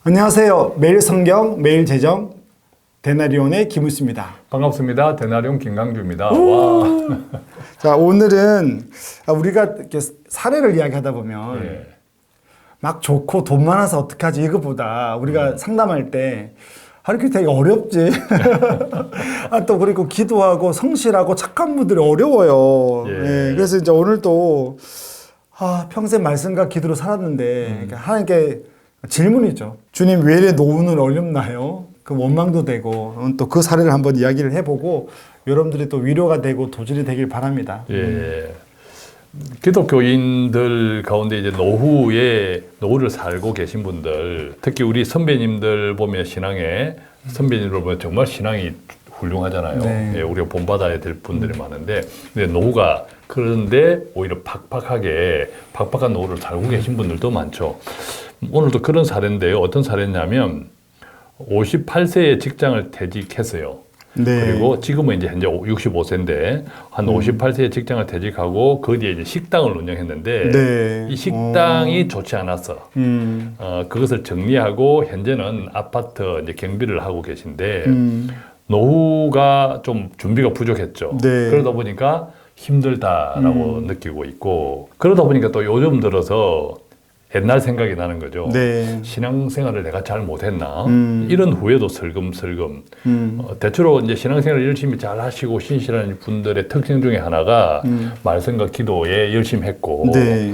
안녕하세요. 매일 성경, 매일 재정, 데나리온의 김우수입니다. 반갑습니다. 데나리온 김강주입니다. 와. 자, 오늘은 우리가 이렇게 사례를 이야기하다 보면 예. 막 좋고 돈 많아서 어떡하지 이거보다 우리가 상담할 때 이렇게 되게 어렵지. 또 그리고 기도하고 성실하고 착한 분들이 어려워요. 예. 예, 그래서 이제 오늘도 평생 말씀과 기도로 살았는데 하나님께 질문이죠. 주님 왜 이래 노후는 어렵나요? 그 원망도 되고 또 그 사례를 한번 이야기를 해보고 여러분들이 또 위로가 되고 도전이 되길 바랍니다. 예. 기독교인들 가운데 이제 노후를 살고 계신 분들, 특히 우리 선배님들 보면 선배님들 보면 정말 신앙이 훌륭하잖아요. 네. 예, 우리가 본받아야 될 분들이 많은데, 근데 그런데 오히려 팍팍한 노후를 살고 계신 분들도 많죠. 오늘도 그런 사례인데요. 어떤 사례냐면 58세에 직장을 퇴직했어요. 네. 그리고 지금은 이제 현재 65세인데 한 58세에 직장을 퇴직하고 그 뒤에 이제 식당을 운영했는데 네. 이 식당이 좋지 않았어. 그것을 정리하고 현재는 아파트 이제 경비를 하고 계신데 노후가 좀 준비가 부족했죠. 네. 그러다 보니까 힘들다라고 느끼고 있고 그러다 보니까 또 요즘 들어서 옛날 생각이 나는 거죠. 네. 신앙생활을 내가 잘 못했나? 이런 후회도 슬금슬금. 대체로 이제 신앙생활을 열심히 잘 하시고 신실한 분들의 특징 중에 하나가 말씀과 기도에 열심히 했고, 네.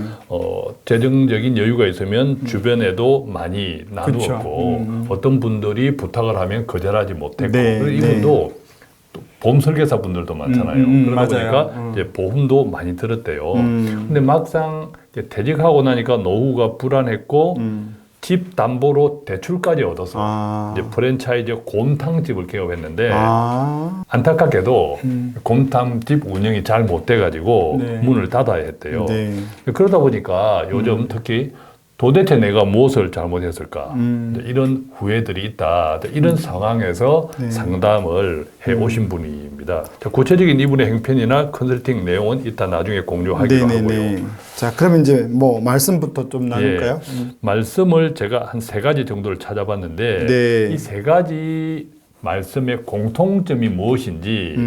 재정적인 여유가 있으면 주변에도 많이 나누었고, 그쵸. 어떤 분들이 부탁을 하면 거절하지 못했고, 네. 그리고 이분도 또 보험 설계사 분들도 많잖아요. 그러다 맞아요. 보니까 이제 보험도 많이 들었대요. 근데 막상 이제 퇴직하고 나니까 노후가 불안했고 집 담보로 대출까지 얻어서 이제 프랜차이즈 곰탕집을 개업했는데 안타깝게도 곰탕집 운영이 잘 못 돼가지고 네. 문을 닫아야 했대요. 네. 그러다 보니까 요즘 특히 도대체 내가 무엇을 잘못했을까? 이런 후회들이 있다. 이런 상황에서 네. 상담을 해오신 분입니다. 자, 구체적인 이분의 행편이나 컨설팅 내용은 이따 나중에 공유하기로 네네네. 하고요. 자, 그럼 이제 말씀부터 좀 나눌까요? 말씀을 제가 한 3가지 정도를 찾아봤는데 네. 이 3가지 말씀의 공통점이 무엇인지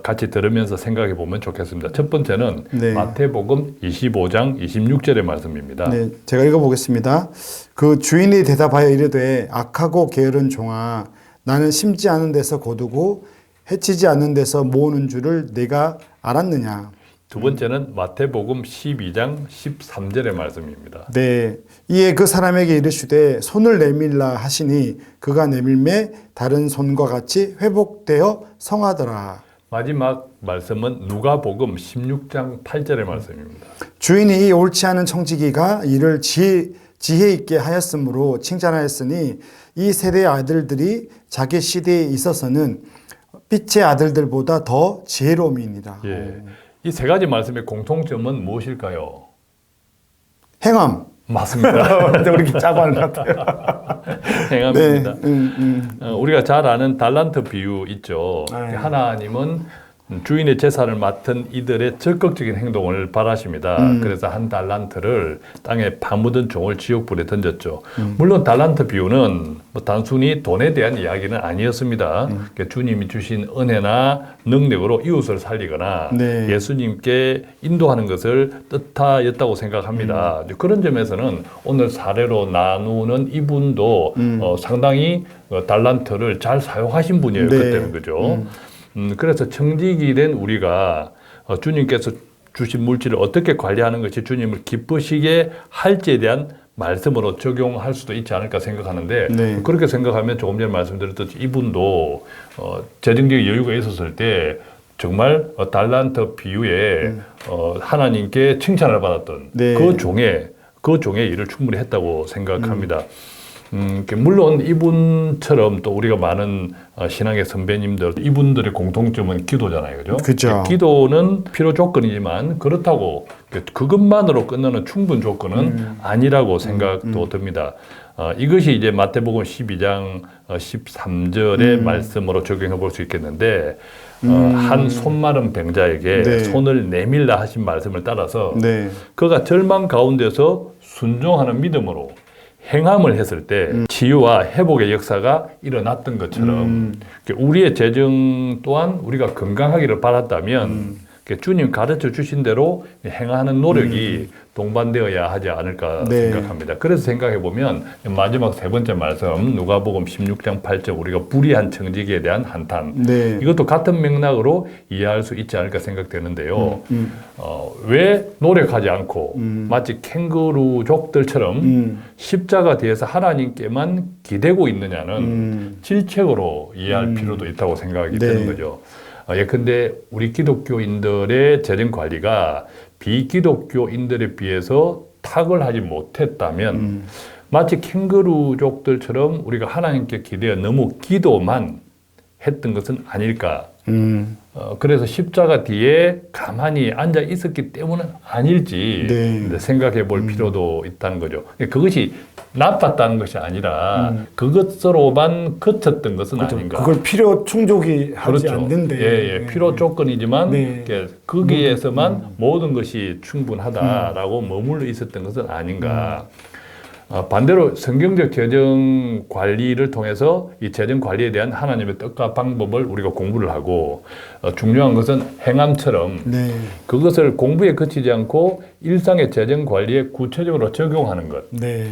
같이 들으면서 생각해 보면 좋겠습니다. 첫 번째는 네. 마태복음 25장 26절의 말씀입니다. 네, 제가 읽어보겠습니다. 그 주인이 대답하여 이르되 악하고 게으른 종아, 나는 심지 않은 데서 거두고 해치지 않는 데서 모으는 줄을 내가 알았느냐. 두 번째는 마태복음 12장 13절의 말씀입니다. 네, 이에 그 사람에게 이르시되 손을 내밀라 하시니 그가 내밀매 다른 손과 같이 회복되어 성하더라. 마지막 말씀은 누가복음 16장 8절의 말씀입니다. 주인이 이 옳지 않은 청지기가 이를 지혜 있게 하였으므로 칭찬하였으니 이 세대의 아들들이 자기 시대에 있어서는 빛의 아들들보다 더 지혜로움이니라. 예. 이 3가지 말씀의 공통점은 무엇일까요? 행함. 맞습니다. 우리 짜고 하는 것 같아요. 행함입니다. 네. 우리가 잘 아는 달란트 비유 있죠. 네. 하나님은 주인의 제사를 맡은 이들의 적극적인 행동을 바라십니다. 그래서 한 달란트를 땅에 파묻은 종을 지옥불에 던졌죠. 물론 달란트 비유는 단순히 돈에 대한 이야기는 아니었습니다. 그러니까 주님이 주신 은혜나 능력으로 이웃을 살리거나 네. 예수님께 인도하는 것을 뜻하였다고 생각합니다. 그런 점에서는 오늘 사례로 나누는 이분도 상당히 달란트를 잘 사용하신 분이었기 그죠. 그래서 청지기 된 우리가 주님께서 주신 물질을 어떻게 관리하는 것이 주님을 기쁘시게 할지에 대한 말씀으로 적용할 수도 있지 않을까 생각하는데 네. 그렇게 생각하면 조금 전에 말씀드렸듯이 이분도 재정적 여유가 있었을 때 정말 달란트 비유에 하나님께 칭찬을 받았던 네. 그 종의 일을 충분히 했다고 생각합니다. 물론 이분처럼 또 우리가 많은 신앙의 선배님들, 이분들의 공통점은 기도잖아요. 그죠? 그죠. 기도는 필요 조건이지만 그렇다고 그것만으로 끝나는 충분 조건은 아니라고 생각도 듭니다. 이것이 이제 마태복음 12장 13절의 말씀으로 적용해 볼 수 있겠는데 한 손마른 병자에게 네. 손을 내밀라 하신 말씀을 따라서 네. 그가 절망 가운데서 순종하는 믿음으로 행함을 했을 때 치유와 회복의 역사가 일어났던 것처럼 우리의 재정 또한 우리가 건강하기를 바랐다면 주님 가르쳐 주신 대로 행하는 노력이 동반되어야 하지 않을까 네. 생각합니다. 그래서 생각해 보면 마지막 세 번째 말씀 누가복음 16장 8절 우리가 불의한 청지기에 대한 한탄 네. 이것도 같은 맥락으로 이해할 수 있지 않을까 생각되는데요. 왜 노력하지 않고 마치 캥거루족들처럼 십자가 뒤에서 하나님께만 기대고 있느냐는 질책으로 이해할 필요도 있다고 생각이 네. 드는 거죠. 예컨대 우리 기독교인들의 재정 관리가 비기독교인들에 비해서 탁월하지 못했다면 마치 캥거루족들처럼 우리가 하나님께 기대어 너무 기도만 했던 것은 아닐까. 그래서 십자가 뒤에 가만히 앉아 있었기 때문은 아닐지 네. 생각해 볼 필요도 있다는 거죠. 그것이 나빴다는 것이 아니라 그것으로만 그쳤던 것은 그렇죠. 아닌가. 그걸 필요 충족이 하지 그렇죠. 않는데 예, 필요 조건이지만 네. 거기에서만 모든 것이 충분하다라고 머물러 있었던 것은 아닌가. 반대로 성경적 재정 관리를 통해서 이 재정 관리에 대한 하나님의 뜻과 방법을 우리가 공부를 하고 중요한 것은 행함처럼 네. 그것을 공부에 그치지 않고 일상의 재정 관리에 구체적으로 적용하는 것. 네.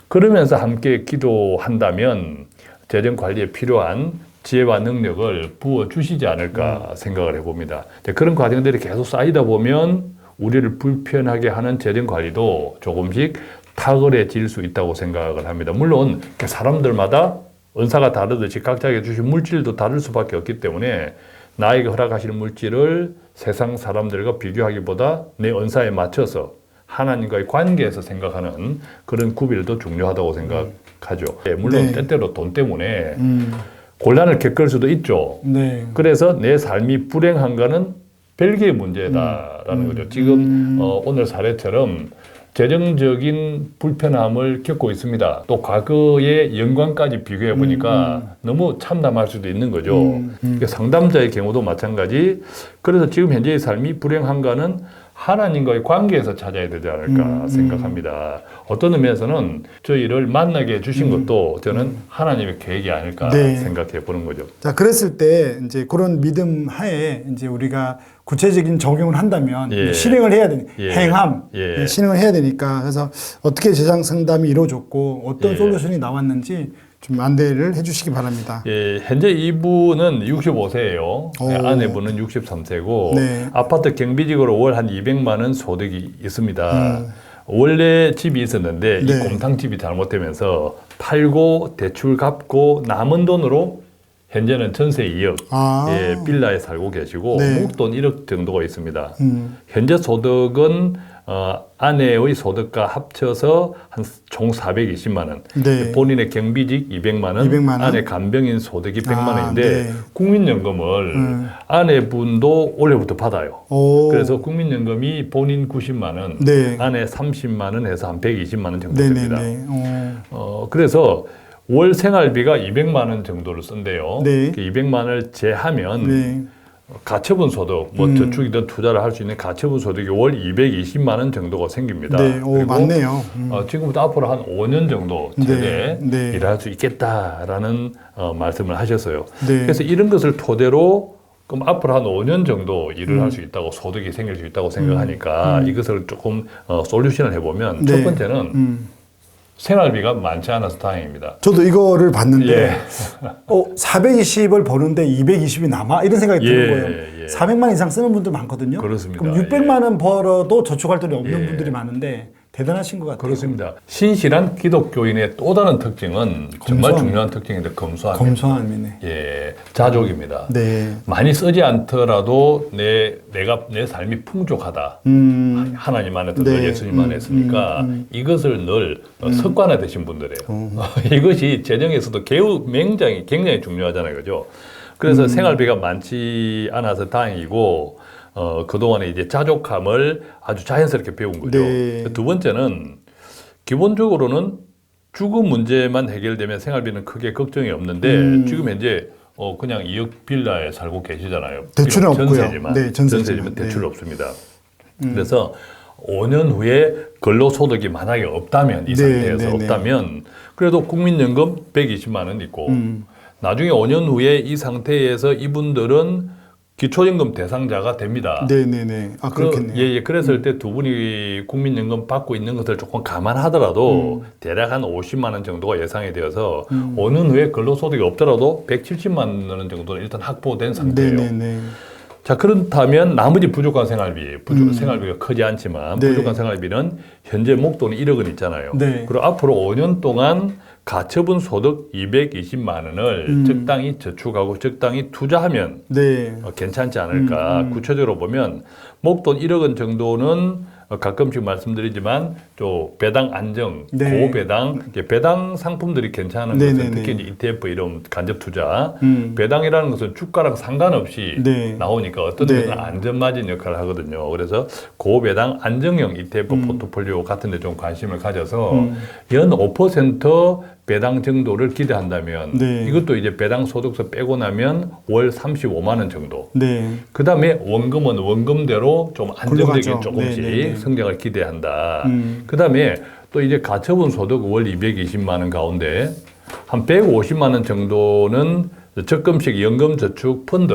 그러면서 함께 기도한다면 재정 관리에 필요한 지혜와 능력을 부어주시지 않을까 생각을 해봅니다. 그런 과정들이 계속 쌓이다 보면 우리를 불편하게 하는 재정 관리도 조금씩 탁월해질 수 있다고 생각을 합니다. 물론 사람들마다 은사가 다르듯이 각자에게 주신 물질도 다를 수밖에 없기 때문에 나에게 허락하시는 물질을 세상 사람들과 비교하기보다 내 은사에 맞춰서 하나님과의 관계에서 생각하는 그런 구별도 중요하다고 생각하죠. 물론 네. 때때로 돈 때문에 곤란을 겪을 수도 있죠. 네. 그래서 내 삶이 불행한가는 별개의 문제다라는 거죠. 지금 오늘 사례처럼 재정적인 불편함을 겪고 있습니다. 또 과거의 영광까지 비교해 보니까 너무 참담할 수도 있는 거죠. 상담자의 경우도 마찬가지. 그래서 지금 현재의 삶이 불행한가는 하나님과의 관계에서 찾아야 되지 않을까 생각합니다. 어떤 의미에서는 저희를 만나게 해주신 것도 저는 하나님의 계획이 아닐까 네. 생각해 보는 거죠. 자, 그랬을 때 이제 그런 믿음 하에 이제 우리가 구체적인 적용을 한다면 예. 실행을 해야 되니 예. 행함 예. 실행을 해야 되니까 그래서 어떻게 재정 상담이 이루어졌고 어떤 예. 솔루션이 나왔는지 좀 안내를 해주시기 바랍니다. 예, 현재 이분은 65세예요. 아내분은 63세고 네. 아파트 경비직으로 월 한 200만 원 소득이 있습니다. 원래 집이 있었는데 이 네. 곰탕집이 잘못되면서 팔고 대출 갚고 남은 돈으로 현재는 전세 2억, 예, 빌라에 살고 계시고 네. 목돈 1억 정도가 있습니다. 현재 소득은 아내의 소득과 합쳐서 한 총 420만 원. 네. 본인의 경비직 200만 원, 200만 원? 아내 간병인 소득이 100만 원인데 네. 국민연금을 아내분도 올해부터 받아요. 오. 그래서 국민연금이 본인 90만 원, 네. 아내 30만 원 해서 한 120만 원 정도 됩니다. 네네네. 그래서 월 생활비가 200만 원 정도를 쓴대요. 네. 200만 원을 제하면 네. 가처분 소득, 뭐 저축이든 투자를 할 수 있는 가처분 소득이 월 220만 원 정도가 생깁니다. 네. 오, 그리고 맞네요. 지금부터 앞으로 한 5년 정도 최대 네. 네. 일할 수 있겠다라는 말씀을 하셨어요. 네. 그래서 이런 것을 토대로 그럼 앞으로 한 5년 정도 일을 할 수 있다고 소득이 생길 수 있다고 생각하니까 이것을 조금 솔루션을 해보면 첫 네. 번째는 생활비가 많지 않아서 다행입니다. 저도 이거를 봤는데 예. 420을 버는데 220이 남아? 이런 생각이 드는 예, 거예요. 예. 400만 이상 쓰는 분들 많거든요. 그렇습니다. 그럼 600만 원 벌어도 저축할 돈이 없는 예. 분들이 많은데 대단하신 것 같아요. 그렇습니다. 신실한 기독교인의 또 다른 특징은 정말 중요한 특징인데 검소함입니다. 검소함이네. 예, 자족입니다. 네. 많이 쓰지 않더라도 내가 내 삶이 풍족하다. 하나님 안에서 늘 네. 예수님 안에 있으니까 이것을 늘 습관화되신 분들이에요. 이것이 재정에서도 굉장히 중요하잖아요, 그죠? 그래서 생활비가 많지 않아서 다행이고 그동안에 이제 자족함을 아주 자연스럽게 배운 거죠. 네. 두 번째는 기본적으로는 주거 문제만 해결되면 생활비는 크게 걱정이 없는데 지금 현재 그냥 2억 빌라에 살고 계시잖아요. 대출은 비록 없고요. 전세지만, 네, 전세지만. 대출 네. 없습니다. 그래서 5년 후에 근로소득이 만약에 없다면 이 네, 상태에서 네, 네. 없다면 그래도 국민연금 120만 원 있고 나중에 5년 후에 이 상태에서 이분들은 기초연금 대상자가 됩니다. 네네네. 아, 그렇겠네요. 예. 그랬을 때 두 분이 국민연금 받고 있는 것을 조금 감안하더라도 대략 한 50만 원 정도가 예상이 되어서 5년 후에 근로소득이 없더라도 170만 원 정도는 일단 확보된 상태예요. 네네네. 자, 그렇다면 나머지 부족한 생활비, 생활비가 크지 않지만 네. 부족한 생활비는 현재 목돈이 1억 원 있잖아요. 네. 그리고 앞으로 5년 동안 가처분 소득 220만 원을 적당히 저축하고 적당히 투자하면 네. 괜찮지 않을까. 구체적으로 보면 목돈 1억 원 정도는 가끔씩 말씀드리지만 또 배당 안정, 네. 고배당, 이제 배당 상품들이 괜찮은 네, 것은 네, 특히 네. 이제 ETF 이런 간접 투자, 배당이라는 것은 주가랑 상관없이 네. 나오니까 어떤 네. 데는 안전마진 역할을 하거든요. 그래서 고배당 안정형 ETF 포트폴리오 같은 데 좀 관심을 가져서 연 5% 배당 정도를 기대한다면 네. 이것도 이제 배당 소득세 빼고 나면 월 35만 원 정도. 네. 그 다음에 원금은 원금대로 좀 안정적인 굴러가죠. 조금씩 네, 네, 네. 성장을 기대한다. 그 다음에 또 이제 가처분 소득 월 220만 원 가운데 한 150만 원 정도는 적금식 연금저축 펀드.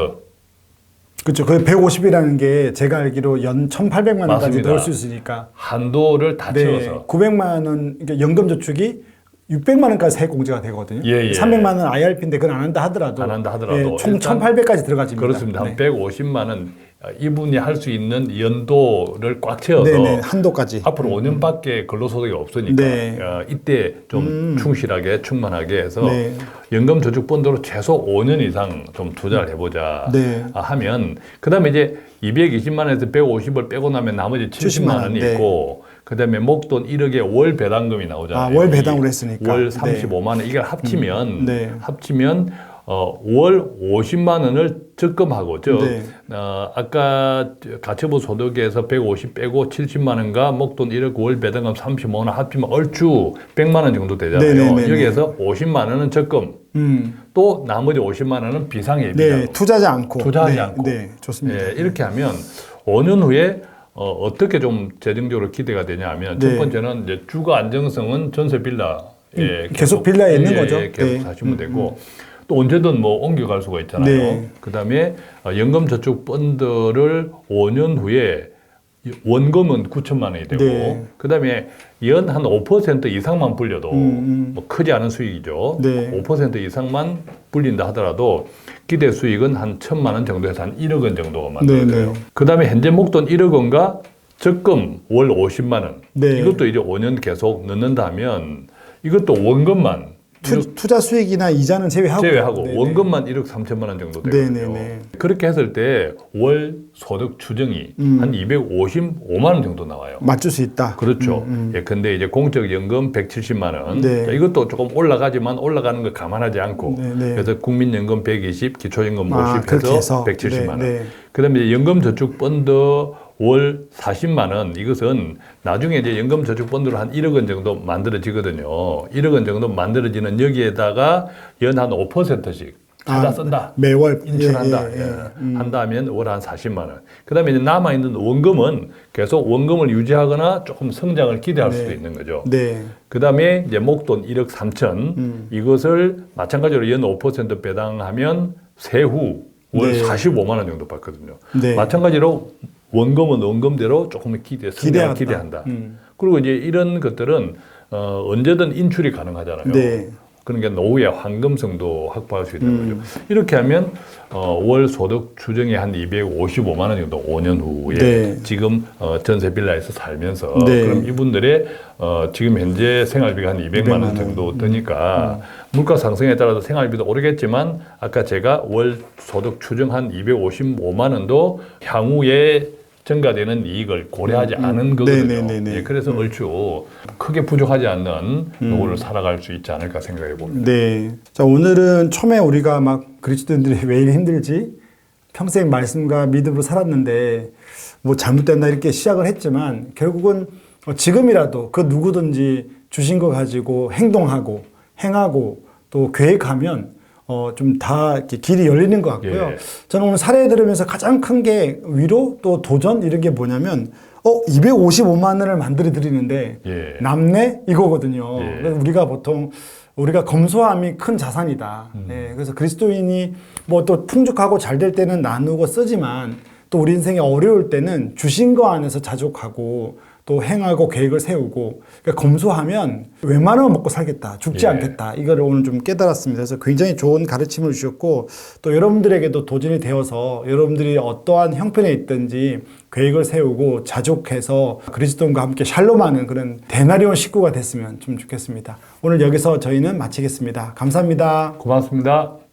그렇죠. 그 150이라는 게 제가 알기로 연 1,800만 원까지 맞습니다. 넣을 수 있으니까. 한도를 다 네. 채워서. 900만 원, 그러니까 연금저축이 600만 원까지 세액 공제가 되거든요. 예, 예. 300만 원 IRP인데 그건 안 한다 하더라도. 안 한다 하더라도 예, 총 일단 1,800까지 들어가집니다. 그렇습니다. 네. 한 150만 원 이분이 할 수 있는 연도를 꽉 채워서 네네. 한도까지. 앞으로 5년밖에 근로소득이 없으니까 네. 이때 좀 충실하게 충만하게 해서 네. 연금저축펀드로 최소 5년 이상 좀 투자를 해보자 네. 하면 그 다음에 이제 220만 원에서 150을 빼고 나면 나머지 70만 원이 네. 있고 그 다음에 목돈 1억에 월 배당금이 나오잖아요. 아, 월 배당으로 했으니까. 월 35만 원 이걸 합치면 네. 월 50만 원을 적금하고 네. 아까 가처분 소득에서 150 빼고 70만 원과 목돈 1억 월 배당금 35만 원 합치면 얼추 100만 원 정도 되잖아요. 네네네네. 여기에서 50만 원은 적금, 또 나머지 50만 원은 비상예비자로 네. 투자하지 않고. 투자하지 네. 않고. 네. 좋습니다. 예, 이렇게 하면 5년 후에 어떻게 좀 재정적으로 기대가 되냐 하면 네. 첫 번째는 이제 주거 안정성은 전세 빌라에 계속 빌라에 있는 거죠. 계속 네. 사시면 되고 또 언제든 뭐 옮겨갈 수가 있잖아요. 네. 그다음에 연금저축 펀드를 5년 후에 원금은 9천만 원이 되고 네. 그다음에 연 한 5% 이상만 불려도 뭐 크지 않은 수익이죠. 네. 5% 이상만 불린다 하더라도 기대 수익은 한 1,000만 원 정도에서 한 1억 원 정도가 만들어져요. 네. 그다음에 현재 목돈 1억 원과 적금 월 50만 원. 네. 이것도 이제 5년 계속 넣는다면 이것도 원금만 투자 수익이나 이자는 제외하고. 네네. 원금만 1억 3천만 원 정도 되거든요. 네네네. 그렇게 했을 때 월 소득 추정이 한 255만 원 정도 나와요. 맞출 수 있다. 그렇죠. 예, 근데 이제 공적연금 170만 원. 네. 자, 이것도 조금 올라가지만 올라가는 걸 감안하지 않고. 네. 그래서 국민연금 120, 기초연금 50 아, 그렇게 해서 해서. 170만 원. 네. 그다음에 이제 연금저축펀드 월 40만 원. 이것은 나중에 이제 연금저축펀드로 한 1억 원 정도 만들어지거든요. 1억 원 정도 만들어지는 여기에다가 연 한 5%씩 찾아 쓴다. 매월 인출한다. 예, 예, 예. 한다면 월 한 40만 원. 그다음에 이제 남아 있는 원금은 계속 원금을 유지하거나 조금 성장을 기대할 수도 있는 거죠. 네. 그다음에 이제 목돈 1억 3천 이것을 마찬가지로 연 5% 배당하면 세후 월 네. 45만 원 정도 받거든요. 네. 마찬가지로 원금은 원금대로 조금 성장을 기대한다. 그리고 이제 이런 것들은 언제든 인출이 가능하잖아요. 네. 그러니까 노후에 황금성도 확보할 수 있는 거죠. 이렇게 하면 월 소득 추정이 한 255만 원 정도 5년 후에 네. 지금 전세 빌라에서 살면서 네. 그럼 이분들의 지금 현재 생활비가 한 200만 원 정도 드니까 물가 상승에 따라서 생활비도 오르겠지만 아까 제가 월 소득 추정 한 255만 원도 향후에 증가되는 이익을 고려하지 않은 거거든요. 네네네네. 예, 그래서 얼추 크게 부족하지 않는 노후를 살아갈 수 있지 않을까 생각해 봅니다. 네. 자, 오늘은 처음에 우리가 막 그리스도인들이 왜 이리 힘들지? 평생 말씀과 믿음으로 살았는데 뭐 잘못됐나 이렇게 시작을 했지만 결국은 지금이라도 그 누구든지 주신 거 가지고 행동하고 행하고 또 계획하면 좀 다 이렇게 길이 열리는 것 같고요. 예. 저는 오늘 사례 들으면서 가장 큰 게 위로 또 도전 이런 게 뭐냐면 255만 원을 만들어 드리는데 예. 남네 이거거든요. 예. 그래서 우리가 보통 우리가 검소함이 큰 자산이다. 예, 그래서 그리스도인이 뭐 또 풍족하고 잘 될 때는 나누고 쓰지만 또 우리 인생이 어려울 때는 주신 거 안에서 자족하고 또 행하고 계획을 세우고 그러니까 검소하면 웬만하면 먹고 살겠다. 죽지 예. 않겠다. 이거를 오늘 좀 깨달았습니다. 그래서 굉장히 좋은 가르침을 주셨고 또 여러분들에게도 도전이 되어서 여러분들이 어떠한 형편에 있든지 계획을 세우고 자족해서 그리스도인과 함께 샬롬하는 그런 대나리온 식구가 됐으면 좀 좋겠습니다. 오늘 여기서 저희는 마치겠습니다. 감사합니다. 고맙습니다.